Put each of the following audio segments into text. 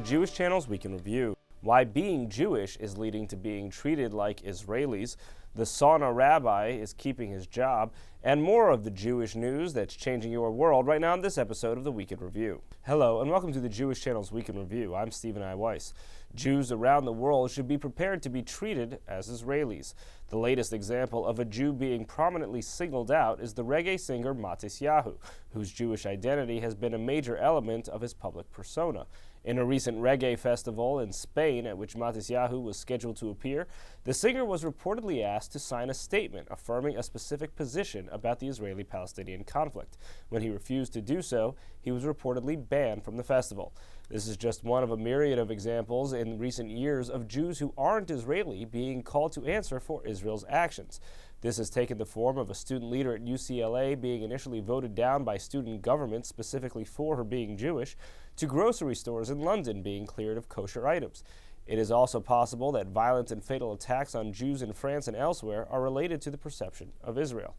the Jewish Channel's Week in Review. Why being Jewish is leading to being treated like Israelis, the Sauna Rabbi is keeping his job, and more of the Jewish news that's changing your world right now in this episode of the Week in Review. Hello, and welcome to the Jewish Channel's Week in Review. I'm Stephen I. Weiss. Jews around the world should be prepared to be treated as Israelis. The latest example of a Jew being prominently singled out is the reggae singer Matisyahu, whose Jewish identity has been a major element of his public persona. In a recent reggae festival in Spain at which Matisyahu was scheduled to appear, the singer was reportedly asked to sign a statement affirming a specific position about the Israeli-Palestinian conflict. When he refused to do so, he was reportedly banned from the festival. This is just one of a myriad of examples in recent years of Jews who aren't Israeli being called to answer for Israel's actions. This has taken the form of a student leader at UCLA being initially voted down by student government specifically for her being Jewish, to grocery stores in London being cleared of kosher items. It is also possible that violent and fatal attacks on Jews in France and elsewhere are related to the perception of Israel.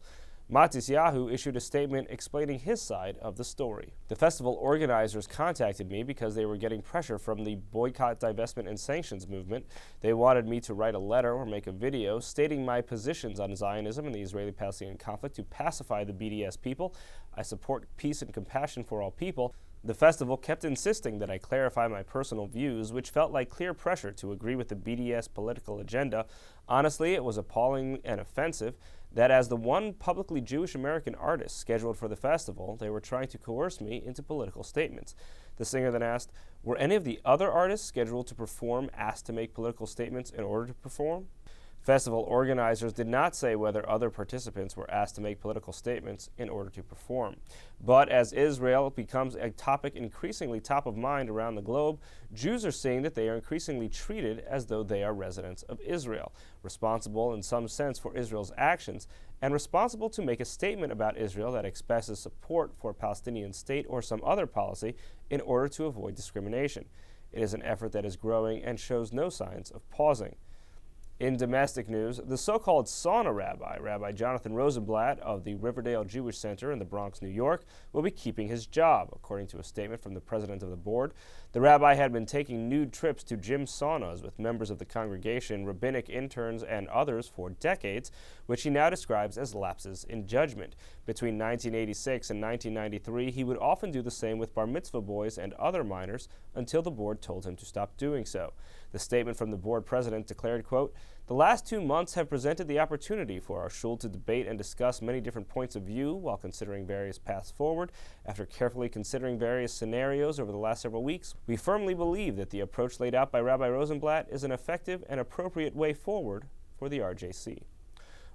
Matisyahu issued a statement explaining his side of the story. The festival organizers contacted me because they were getting pressure from the boycott, divestment, and sanctions movement. They wanted me to write a letter or make a video stating my positions on Zionism and the Israeli-Palestinian conflict to pacify the BDS people. I support peace and compassion for all people. The festival kept insisting that I clarify my personal views, which felt like clear pressure to agree with the BDS political agenda. Honestly, it was appalling and offensive that as the one publicly Jewish American artist scheduled for the festival, they were trying to coerce me into political statements. The singer then asked, were any of the other artists scheduled to perform asked to make political statements in order to perform? Festival organizers did not say whether other participants were asked to make political statements in order to perform. But as Israel becomes a topic increasingly top of mind around the globe, Jews are seeing that they are increasingly treated as though they are residents of Israel, responsible in some sense for Israel's actions, and responsible to make a statement about Israel that expresses support for a Palestinian state or some other policy in order to avoid discrimination. It is an effort that is growing and shows no signs of pausing. In domestic news, the so-called Sauna Rabbi, Rabbi Jonathan Rosenblatt of the Riverdale Jewish Center in the Bronx, New York, will be keeping his job, according to a statement from the president of the board. The rabbi had been taking nude trips to gym saunas with members of the congregation, rabbinic interns, and others for decades, which he now describes as lapses in judgment. Between 1986 and 1993, he would often do the same with bar mitzvah boys and other minors until the board told him to stop doing so. The statement from the board president declared, quote, "The last 2 months have presented the opportunity for our shul to debate and discuss many different points of view while considering various paths forward. After carefully considering various scenarios over the last several weeks, we firmly believe that the approach laid out by Rabbi Rosenblatt is an effective and appropriate way forward for the RJC."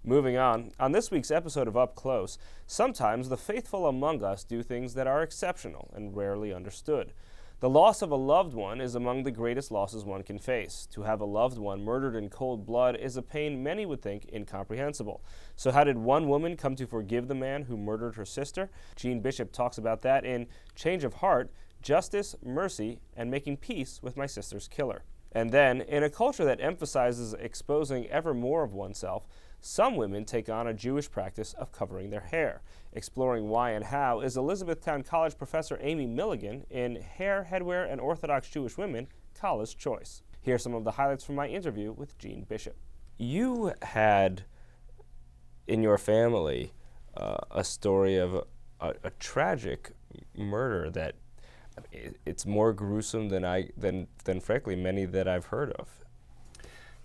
Moving on this week's episode of Up Close, sometimes the faithful among us do things that are exceptional and rarely understood. The loss of a loved one is among the greatest losses one can face. To have a loved one murdered in cold blood is a pain many would think incomprehensible. So how did one woman come to forgive the man who murdered her sister? Gene Bishop talks about that in Change of Heart, Justice, Mercy, and Making Peace with My Sister's Killer. And then, in a culture that emphasizes exposing ever more of oneself, some women take on a Jewish practice of covering their hair. Exploring why and how is Elizabethtown College professor Amy Milligan in Hair, Headwear, and Orthodox Jewish Women, Kala's Choice. Here are some of the highlights from my interview with Gene Bishop. You had in your family a story of a tragic murder that it's more gruesome than frankly many that I've heard of.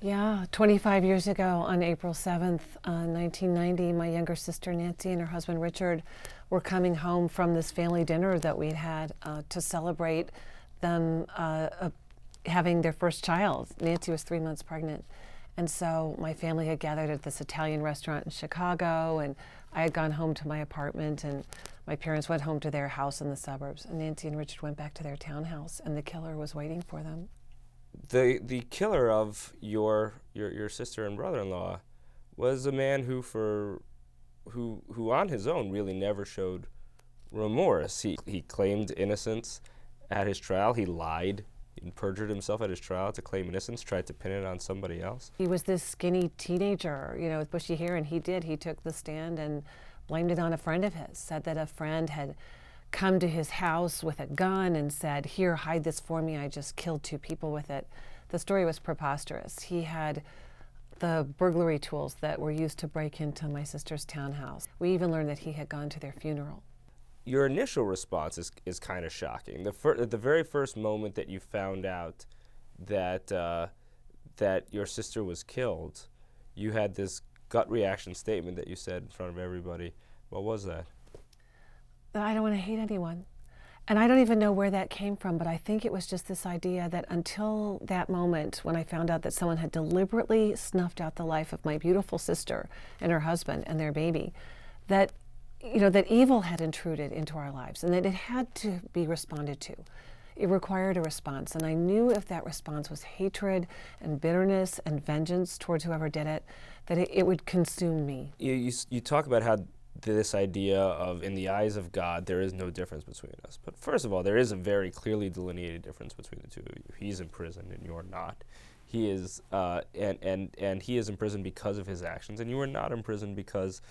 Yeah, 25 years ago on April 7th, 1990, my younger sister Nancy and her husband Richard were coming home from this family dinner that we'd had to celebrate them having their first child. Nancy was 3 months pregnant. And so my family had gathered at this Italian restaurant in Chicago, and I had gone home to my apartment, and my parents went home to their house in the suburbs. And Nancy and Richard went back to their townhouse, and the killer was waiting for them. The killer of your sister and brother-in-law was a man who on his own really never showed remorse. He claimed innocence at his trial. He lied and perjured himself at his trial to claim innocence, tried to pin it on somebody else. He was this skinny teenager, with bushy hair, and he took the stand and blamed it on a friend of his, said that a friend had come to his house with a gun and said, "Here, hide this for me. I just killed 2 people with it." The story was preposterous. He had the burglary tools that were used to break into my sister's townhouse. We even learned that he had gone to their funeral. Your initial response is kind of shocking. At the very first moment that you found out that that your sister was killed, you had this gut reaction statement that you said in front of everybody. What was that? I don't want to hate anyone. And I don't even know where that came from, but I think it was just this idea that until that moment when I found out that someone had deliberately snuffed out the life of my beautiful sister and her husband and their baby, that that evil had intruded into our lives and that it had to be responded to. It required a response, and I knew if that response was hatred and bitterness and vengeance towards whoever did it, that it would consume me. You talk about how this idea of, in the eyes of God, there is no difference between us. But first of all, there is a very clearly delineated difference between the two of you. He's in prison and you're not. He is, and he is in prison because of his actions, and you are not in prison because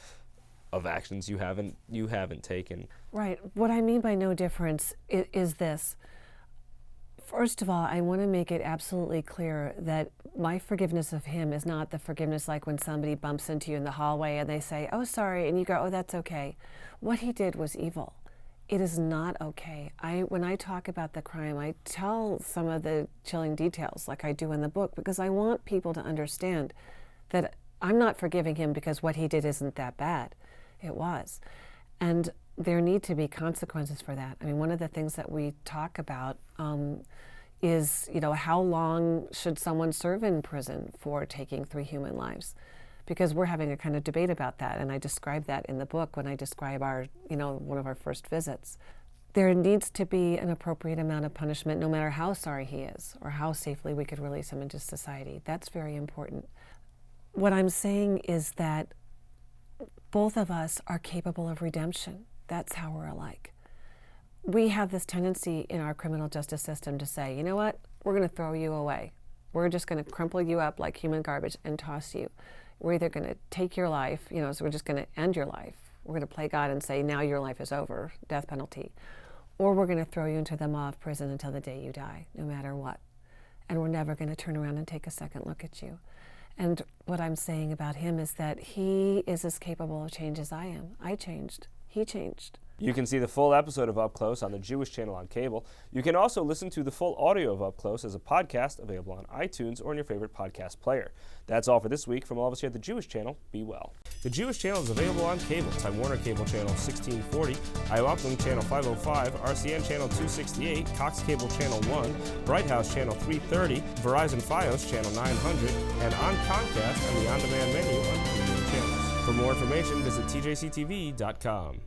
of actions you haven't taken. Right. What I mean by no difference is this. First of all, I want to make it absolutely clear that my forgiveness of him is not the forgiveness like when somebody bumps into you in the hallway and they say, "Oh, sorry," and you go, "Oh, that's okay." What he did was evil. It is not okay. When I talk about the crime, I tell some of the chilling details like I do in the book because I want people to understand that I'm not forgiving him because what he did isn't that bad. It was. And there need to be consequences for that. I mean, one of the things that we talk about is, how long should someone serve in prison for taking 3 human lives? Because we're having a kind of debate about that, and I describe that in the book when I describe our, one of our first visits. There needs to be an appropriate amount of punishment, no matter how sorry he is or how safely we could release him into society. That's very important. What I'm saying is that both of us are capable of redemption. That's how we're alike. We have this tendency in our criminal justice system to say, you know what, we're going to throw you away. We're just going to crumple you up like human garbage and toss you. We're either going to take your life, so we're just going to end your life. We're going to play God and say, now your life is over, death penalty. Or we're going to throw you into the maw of prison until the day you die, no matter what. And we're never going to turn around and take a second look at you. And what I'm saying about him is that he is as capable of change as I am. I changed. He changed. You can see the full episode of Up Close on the Jewish channel on cable. You can also listen to the full audio of Up Close as a podcast available on iTunes or in your favorite podcast player. That's all for this week. From all of us here at the Jewish channel, be well. The Jewish channel is available on cable. Time Warner Cable Channel 1640, IOUPLink Channel 505, RCN Channel 268, Cox Cable Channel 1, Bright House Channel 330, Verizon Fios Channel 900, and on Comcast on the on-demand menu on premium channels. For more information, visit tjctv.com.